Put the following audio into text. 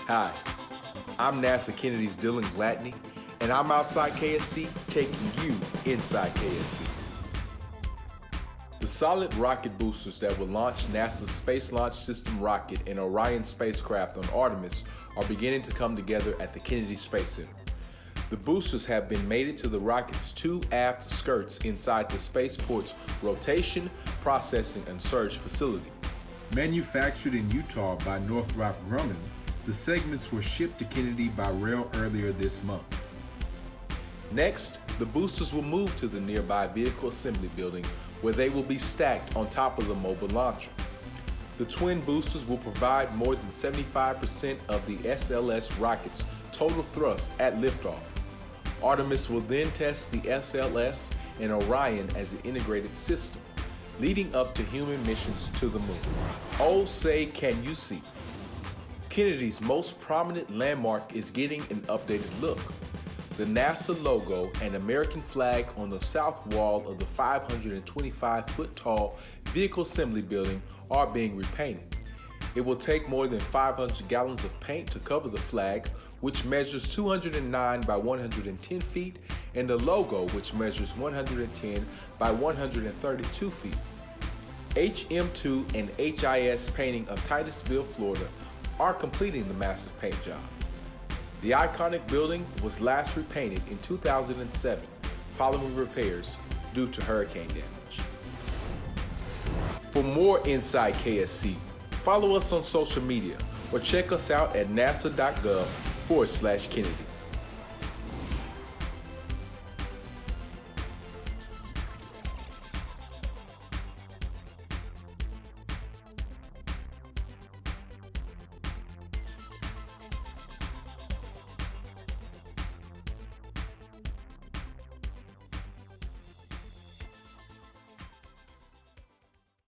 Hi, I'm NASA Kennedy's Dylan Gladney, and I'm outside KSC taking you inside KSC. The solid rocket boosters that will launch NASA's Space Launch System rocket and Orion spacecraft on Artemis are beginning to come together at the Kennedy Space Center. The boosters have been mated to the rocket's two aft skirts inside the spaceport's rotation, processing, and surge facility. Manufactured in Utah by Northrop Grumman, the segments were shipped to Kennedy by rail earlier this month. Next, the boosters will move to the nearby Vehicle Assembly Building, where they will be stacked on top of the mobile launcher. The twin boosters will provide more than 75% of the SLS rocket's total thrust at liftoff. Artemis will then test the SLS and Orion as an integrated system, leading up to human missions to the moon. Oh, say can you see? Kennedy's most prominent landmark is getting an updated look. The NASA logo and American flag on the south wall of the 525-foot tall Vehicle Assembly Building are being repainted. It will take more than 500 gallons of paint to cover the flag, which measures 209 by 110 feet, and the logo, which measures 110 by 132 feet. HM2 and HIS painting of Titusville, Florida are completing the massive paint job. The iconic building was last repainted in 2007 following repairs due to hurricane damage. For more Inside KSC, follow us on social media or check us out at nasa.gov/Kennedy.